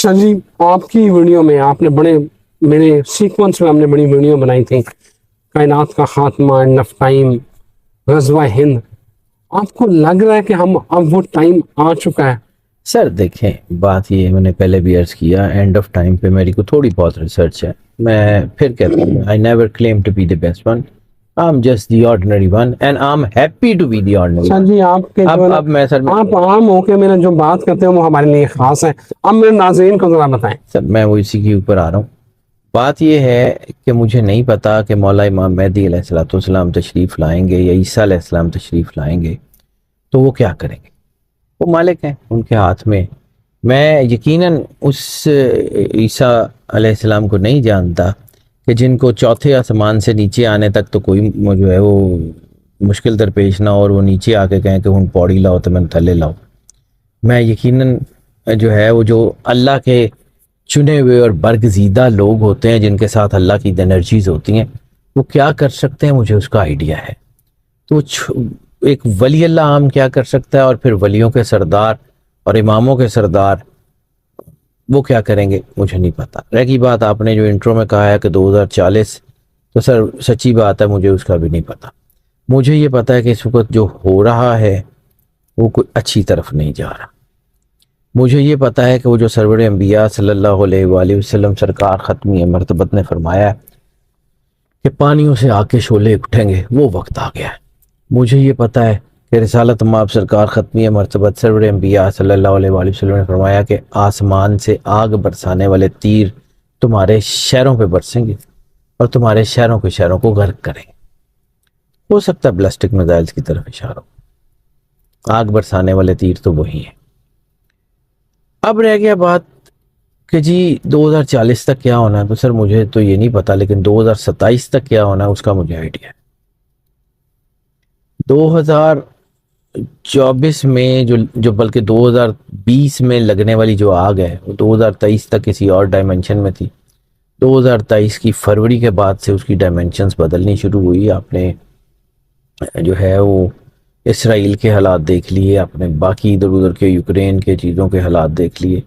سر جی آپ کی ویڈیو میں آپ نے میرے سیکوینس میں ہم نے بڑی ویڈیو بنائی تھی، کائنات کا خاتمہ، اینڈ آف ٹائم، غزوہ ہند. آپ کو لگ رہا ہے کہ اب وہ ٹائم آ چکا ہے؟ سر دیکھیں، بات یہ میں نے پہلے بھی عرض کیا، اینڈ آف ٹائم پہ میری کو تھوڑی بہت ریسرچ ہے. میں پھر کہتا ہوں I never claim to be the best one. I'm just the ordinary one and I'm happy to be the ordinary sir one. جی آپ کے اب میں سر آپ عام ہو کے میرے جو بات کرتے ہیں وہ ہمارے لیے خاص ہے. اب میرے ناظرین کو ذرا بتائیں. سر میں وہ اسی کے اوپر آ رہا ہوں. بات یہ ہے کہ مجھے نہیں پتا کہ مولا امام مہدی علیہ السلام تشریف لائیں گے یا عیسیٰ علیہ السلام تشریف لائیں گے تو وہ کیا کریں گے. وہ مالک ہیں، ان کے ہاتھ میں. میں یقیناً اس عیسیٰ علیہ السلام کو نہیں جانتا کہ جن کو چوتھے آسمان سے نیچے آنے تک تو کوئی جو ہے وہ مشکل درپیش نہ ہو اور وہ نیچے آ کے کہیں کہ ہن پوڑی لاؤ تو میں تھلے لاؤ. میں یقیناً جو ہے وہ جو اللہ کے چنے ہوئے اور برگزیدہ لوگ ہوتے ہیں جن کے ساتھ اللہ کی انرجیز ہوتی ہیں، وہ کیا کر سکتے ہیں مجھے اس کا آئیڈیا ہے. تو ایک ولی اللہ عام کیا کر سکتا ہے، اور پھر ولیوں کے سردار اور اماموں کے سردار وہ کیا کریں گے مجھے نہیں پتا. رہ گئی بات آپ نے جو انٹرو میں کہا ہے کہ 2040، تو سر سچی بات ہے مجھے اس کا بھی نہیں پتا. مجھے یہ پتا ہے کہ اس وقت جو ہو رہا ہے وہ کوئی اچھی طرف نہیں جا رہا. مجھے یہ پتا ہے کہ وہ جو سرور انبیاء صلی اللہ علیہ وآلہ وسلم سرکار ختمی مرتبت نے فرمایا کہ پانیوں سے آ کے شعلے اٹھیں گے، وہ وقت آ گیا ہے. مجھے یہ پتا ہے کہ رسالت مآب سرکار ختمی مرتبت سرور انبیاء صلی اللہ علیہ وآلہ وسلم نے فرمایا کہ آسمان سے آگ برسانے والے تیر تمہارے شہروں پہ برسیں گے اور تمہارے شہروں کے شہروں کو غرق کریں گے. ہو سکتا ہے بلسٹک میزائلز کی طرف اشارہ. آگ برسانے والے تیر تو وہی ہیں. اب رہ گیا بات کہ جی 2040 تک کیا ہونا ہے، تو سر مجھے تو یہ نہیں پتا، لیکن 2027 تک کیا ہونا ہے اس کا مجھے آئیڈیا ہے. 2024 میں جو بلکہ 2020 میں لگنے والی جو آگ ہے وہ 2023 تک کسی اور ڈائمنشن میں تھی. 2023 کی فروری کے بعد سے اس کی ڈائمنشنز بدلنی شروع ہوئی. آپ نے جو ہے وہ اسرائیل کے حالات دیکھ لیے، آپ نے باقی ادھر ادھر کے یوکرین کے چیزوں کے حالات دیکھ لیے.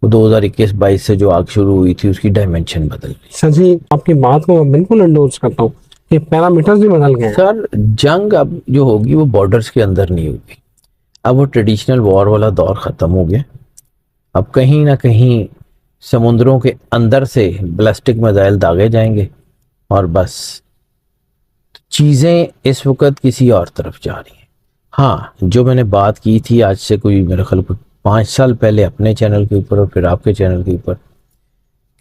وہ 2021-22 سے جو آگ شروع ہوئی تھی اس کی ڈائمنشن بدل گئی. سر جی آپ کی بات کو میں بالکل انڈورس کرتا ہوں کہ پیرامیٹرز بھی بدل گئے. سر جنگ اب جو ہوگی وہ بارڈرز کے اندر نہیں ہوگی. اب وہ ٹریڈیشنل وار والا دور ختم ہو گیا. اب کہیں نہ کہیں سمندروں کے اندر سے بلسٹک میزائل داغے جائیں گے اور بس چیزیں اس وقت کسی اور طرف جا رہی ہیں. ہاں جو میں نے بات کی تھی آج سے کوئی میرے خیال 5 سال پہلے اپنے چینل کے اوپر اور پھر آپ کے چینل کے اوپر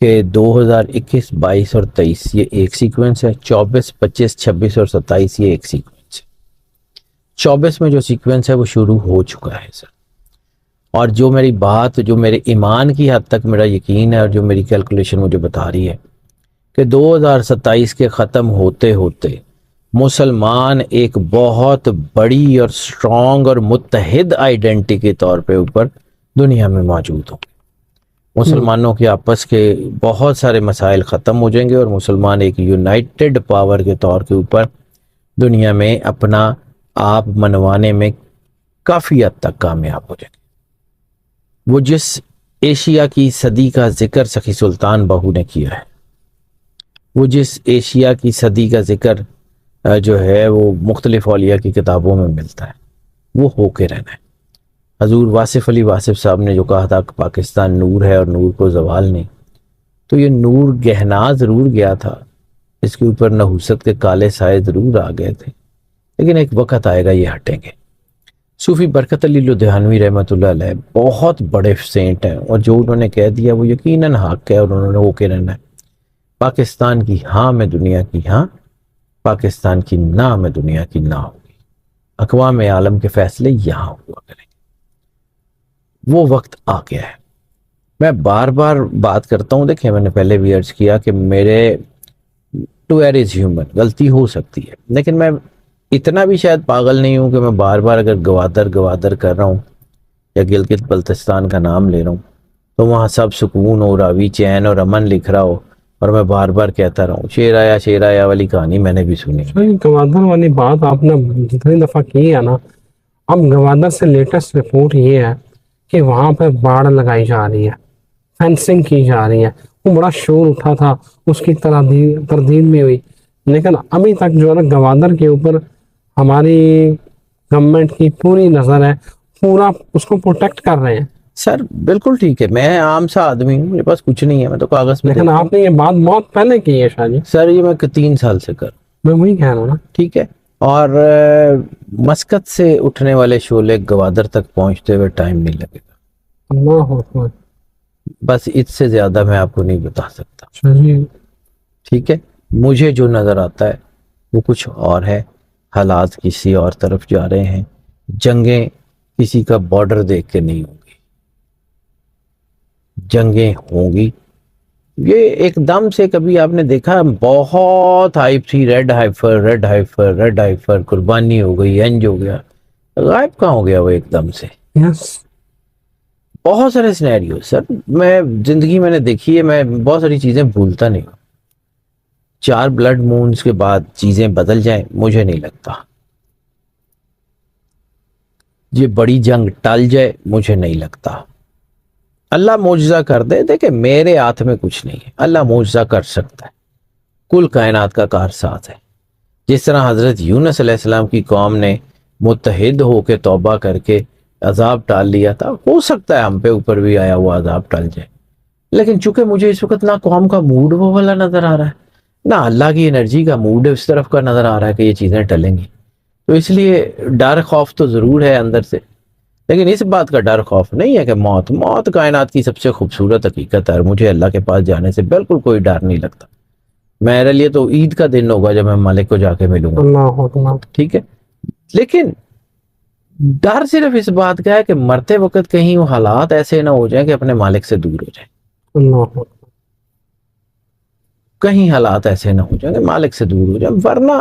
کہ 2021، 22 اور 23 یہ ایک سیکوینس ہے، 24، 25، 26 اور 27 یہ ایک سیکوینس ہے. 24 میں جو سیکوینس ہے وہ شروع ہو چکا ہے سر. اور جو میری بات، جو میرے ایمان کی حد تک میرا یقین ہے اور جو میری کیلکولیشن مجھے بتا رہی ہے کہ 2027 کے ختم ہوتے ہوتے مسلمان ایک بہت بڑی اور سٹرونگ اور متحد آئیڈینٹی کے طور پہ اوپر دنیا میں موجود ہوں. مسلمانوں کے آپس کے بہت سارے مسائل ختم ہو جائیں گے اور مسلمان ایک یونائٹڈ پاور کے طور کے اوپر دنیا میں اپنا آپ منوانے میں کافی حد تک کامیاب ہو جائیں گے. وہ جس ایشیا کی صدی کا ذکر سخی سلطان بہو نے کیا ہے، وہ جس ایشیا کی صدی کا ذکر جو ہے وہ مختلف اولیاء کی کتابوں میں ملتا ہے، وہ ہو کے رہنا ہے. حضور واصف علی واصف صاحب نے جو کہا تھا کہ پاکستان نور ہے اور نور کو زوال نہیں، تو یہ نور گہنا ضرور گیا تھا، اس کے اوپر نحوست کے کالے سائے ضرور آ گئے تھے، لیکن ایک وقت آئے گا یہ ہٹیں گے. صوفی برکت علی لدھیانوی رحمۃ اللہ علیہ بہت بڑے سینٹ ہیں، اور جو انہوں نے کہہ دیا وہ یقیناً حق ہے اور انہوں نے ہو کے رہنا ہے. پاکستان کی ہاں میں دنیا کی ہاں، پاکستان کی نہ میں دنیا کی نہ ہوگی. اقوام عالم کے فیصلے یہاں ہوا کریں گے. وہ وقت آ گیا ہے. میں بار بار بات کرتا ہوں، دیکھیں میں نے پہلے بھی عرض کیا کہ میرے ٹو ایریز ہیومن غلطی ہو سکتی ہے، لیکن میں اتنا بھی شاید پاگل نہیں ہوں کہ میں بار بار اگر گوادر کر رہا ہوں یا گلگت بلتستان کا نام لے رہا ہوں تو وہاں سب سکون اور راوی چین اور امن لکھ رہا ہو اور میں بار بار کہتا رہا ہوں. شیر آیا والی کہانی میں نے بھی سنی. گوادر والی بات آپ نے جتنی دفعہ کی ہے نا، اب گوادر سے لیٹسٹ رپورٹ یہ ہے کہ وہاں پہ باڑ لگائی جا رہی ہے. فینسنگ کی جا رہی ہے، وہ بڑا شور اٹھا تھا، اس کی تردید بھی ہوئی، لیکن ابھی تک جو ہے نا گوادر کے اوپر ہماری گورنمنٹ کی پوری نظر ہے، پورا اس کو پروٹیکٹ کر رہے ہیں. سر بالکل ٹھیک ہے، میں عام سا آدمی ہوں، میرے پاس کچھ نہیں ہے، میں تو کاغذ میں لیکن آپ نے یہ بات بہت پہلے کی ہے شاہ جی. سر یہ میں 3 سال سے کر، میں وہی کہہ رہا ہوں نا. ٹھیک ہے. اور مسقط سے اٹھنے والے شعلے گوادر تک پہنچتے ہوئے ٹائم نہیں لگے گا. اللہ اکبر. بس اس سے زیادہ میں آپ کو نہیں بتا سکتا. شاہ جی ٹھیک ہے. مجھے جو نظر آتا ہے وہ کچھ اور ہے، حالات کسی اور طرف جا رہے ہیں. جنگیں کسی کا بارڈر دیکھ کے نہیں ہوں گی، جنگیں ہوں گی. یہ ایک دم سے کبھی آپ نے دیکھا بہت ہائپ تھی، ریڈ ہائفر ریڈ ہائفر ریڈ ہائفر، قربانی ہو گئی، انج ہو گیا، غائب کہاں ہو گیا وہ ایک دم سے؟ یس. بہت سارے سینیریو سر میں زندگی میں نے دیکھی ہے، میں بہت ساری چیزیں بھولتا نہیں ہوں. 4 بلڈ مونز کے بعد چیزیں بدل جائیں مجھے نہیں لگتا. یہ بڑی جنگ ٹل جائے مجھے نہیں لگتا. اللہ معجزہ کر دے، دیکھیں میرے ہاتھ میں کچھ نہیں ہے، اللہ معجزہ کر سکتا ہے، کل کائنات کا کارساز ہے. جس طرح حضرت یونس علیہ السلام کی قوم نے متحد ہو کے توبہ کر کے عذاب ٹال لیا تھا، ہو سکتا ہے ہم پہ اوپر بھی آیا ہوا عذاب ٹل جائے. لیکن چونکہ مجھے اس وقت نہ قوم کا موڈ وہ والا نظر آ رہا ہے، نہ اللہ کی انرجی کا موڈ اس طرف کا نظر آ رہا ہے کہ یہ چیزیں ٹلیں گی، تو اس لیے ڈر خوف تو ضرور ہے اندر سے، لیکن اس بات کا ڈر خوف نہیں ہے کہ موت کائنات کی سب سے خوبصورت حقیقت ہے، اور مجھے اللہ کے پاس جانے سے بالکل کوئی ڈر نہیں لگتا. میرے لیے تو عید کا دن ہوگا جب میں مالک کو جا کے ملوں گا. اللہ اکبر. ٹھیک ہے. لیکن ڈر صرف اس بات کا ہے کہ مرتے وقت کہیں وہ حالات ایسے نہ ہو جائیں کہ اپنے مالک سے دور ہو جائیں. اللہ اکبر. کہیں حالات ایسے نہ ہو جائیں کہ مالک سے دور ہو جائیں، ورنہ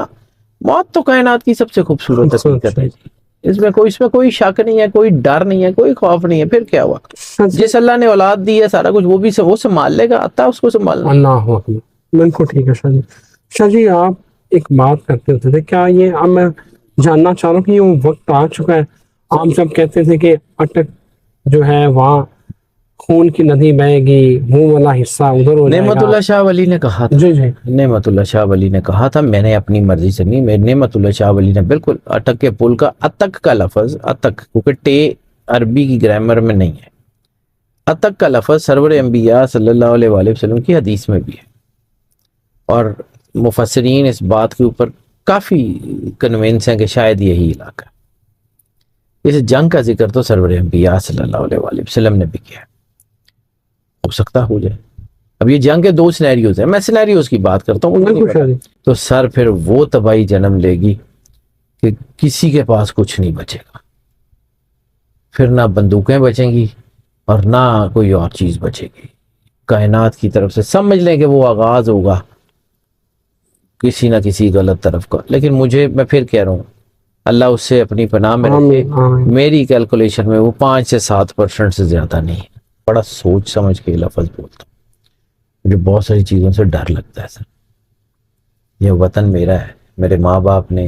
موت تو کائنات کی سب سے خوبصورت حقیقت ہے. اس میں کوئی شک نہیں ہے، کوئی ڈر نہیں ہے، کوئی خوف نہیں ہے. پھر کیا ہوا؟ جس اللہ نے اولاد دی ہے سارا کچھ وہ بھی وہ سنبھال لے گا، آتا اس کو سنبھالنا. اللہ اکبر. بالکل ٹھیک ہے شاہ جی. شاہ جی آپ ایک بات کرتے ہوتے تھے، کیا یہ اب میں جاننا چاہ رہا ہوں کہ یہ وقت آ چکا ہے، آپ جب کہتے تھے کہ اٹک جو ہے وہاں خون کی ندی بہے گی، وہ والا حصہ ادھر ہو جائے نعمت گا. اللہ شاہ ولی نے کہا تھا، جی جی. نعمت اللہ شاہ ولی نے کہا تھا، میں نے اپنی مرضی سے نہیں، نعمت اللہ شاہ ولی نے بالکل اٹک کے پل کا اتک کا لفظ، اتک کیونکہ ٹے عربی کی گرامر میں نہیں ہے، اتک کا لفظ سرور انبیاء صلی اللہ علیہ وآلہ وسلم کی حدیث میں بھی ہے، اور مفسرین اس بات کے اوپر کافی کنونس ہیں کہ شاید یہی علاقہ ہے. اس جنگ کا ذکر تو سرور انبیاء صلی اللہ علیہ وآلہ وسلم نے بھی کیا ہے، ہو سکتا ہو جائے. اب یہ جنگ کے 2 سینیریوز ہیں، میں سینیریوز کی بات کرتا ہوں. تو سر پھر وہ تباہی جنم لے گی کہ کسی کے پاس کچھ نہیں بچے گا، پھر نہ بندوقیں بچیں گی اور نہ کوئی اور چیز بچے گی. کائنات کی طرف سے سمجھ لیں کہ وہ آغاز ہوگا کسی نہ کسی غلط طرف کا. لیکن میں پھر کہہ رہا ہوں اللہ اس سے اپنی پناہ میں رکھے. میری کیلکولیشن میں وہ 5 سے 7% سے زیادہ نہیں ہے. بڑا سوچ سمجھ کے لفظ بولتا ہوں، مجھے بہت ساری چیزوں سے ڈر لگتا ہے سر. یہ وطن میرا ہے، میرے ماں باپ نے،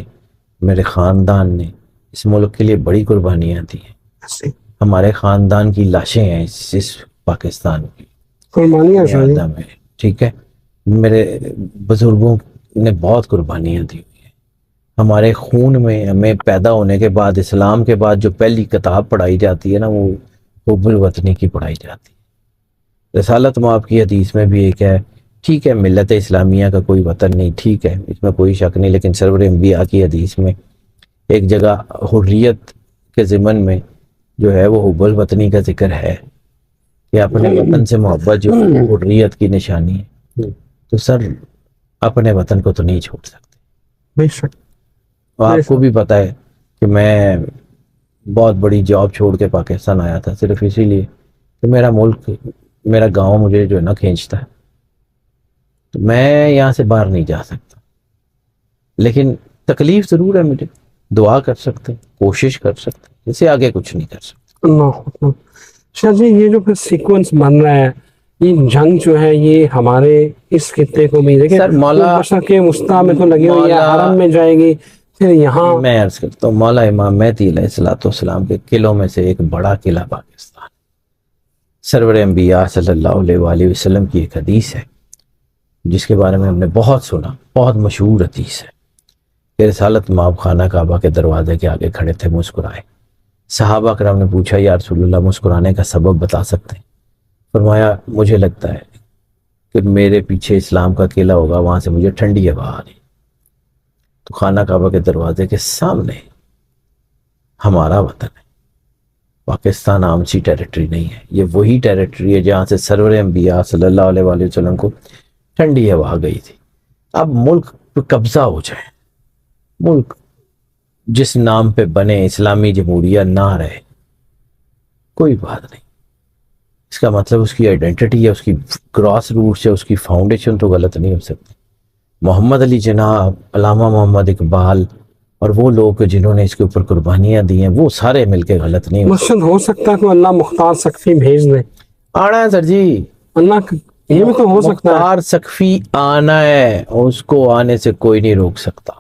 میرے خاندان نے اس ملک کے لیے بڑی قربانیاں دی ہیں. ہمارے خاندان کی لاشیں ہیں اس پاکستان کی قربانیاں میں. ٹھیک ہے. میرے بزرگوں نے بہت قربانیاں دی ہوئی ہیں. ہمارے خون میں، ہمیں پیدا ہونے کے بعد، اسلام کے بعد جو پہلی کتاب پڑھائی جاتی ہے نا، وہ حب الوطنی کی پڑھائی جاتی ہے. رسالت مآب کی حدیث میں بھی ایک ہے. ٹھیک ہے ملت اسلامیہ کا کوئی وطن نہیں، ٹھیک ہے اس میں کوئی شک نہیں، لیکن سرور انبیاء کی حدیث میں ایک جگہ حریت کے ضمن میں جو ہے وہ حب الوطنی کا ذکر ہے کہ اپنے وطن سے محبت جو حریت کی نشانی ہے. تو سر اپنے وطن کو تو نہیں چھوڑ سکتے. بے شک. آپ کو بھی پتا ہے کہ میں بہت بڑی جاب چھوڑ کے پاکستان آیا تھا صرف اسی لیے کہ میرا ملک، میرا گاؤں مجھے جو ہے نا کھینچتا ہے. تو میں یہاں سے باہر نہیں جا سکتا، لیکن تکلیف ضرور ہے مجھے. دعا کر سکتے، کوشش کر سکتے، اس سے آگے کچھ نہیں کر سکتے. اللہ. شاہ جی یہ جو پھر سیکوینس بن رہا ہے، یہ جنگ جو ہے یہ ہمارے اس خطے کو بھی دیکھیں سر مولا کے وسطیٰ میں تو لگی ہوئی ہے، حرم میں جائے گی، پھر یہاں. میں عرض کرتا ہوں مولا امام مہدی علیہ السلام کے قلعوں میں سے ایک بڑا قلعہ پاکستان، سرور انبیاء صلی اللہ علیہ وآلہ وسلم کی ایک حدیث ہے جس کے بارے میں ہم نے بہت سنا، بہت مشہور حدیث ہے کہ رسالت مآب خانہ کعبہ کے دروازے کے آگے کھڑے تھے، مسکرائے۔ صحابہ کرام نے پوچھا یا رسول اللہ مسکرانے کا سبب بتا سکتے ہیں؟ فرمایا مجھے لگتا ہے کہ میرے پیچھے اسلام کا قلعہ ہوگا، وہاں سے مجھے ٹھنڈی ہوا آ رہی۔ تو خانہ کعبہ کے دروازے کے سامنے ہمارا وطن ہے، پاکستان عام سی ٹیریٹری نہیں ہے، یہ وہی ٹیریٹری ہے جہاں سے سرور انبیاء صلی اللہ علیہ وآلہ وسلم کو ٹھنڈی ہوا گئی تھی۔ اب ملک پہ قبضہ ہو جائے، ملک جس نام پہ بنے اسلامی جمہوریہ نہ رہے، کوئی بات نہیں، اس کا مطلب اس کی آئیڈینٹی ہے، اس کی گراس روٹس ہے، اس کی فاؤنڈیشن تو غلط نہیں ہو سکتی۔ محمد علی جناح، علامہ محمد اقبال اور وہ لوگ جنہوں نے اس کے اوپر قربانیاں دی ہیں، وہ سارے مل کے غلط نہیں ہو سکتے۔ مسجد ہو سکتا ہے کہ اللہ مختار سقفی بھیج دے، آنا ہے سر جی، اللہ یہ بھی تو ہو سکتا ہے۔ مختار سقفی آنا ہے، اس کو آنے سے کوئی نہیں روک سکتا۔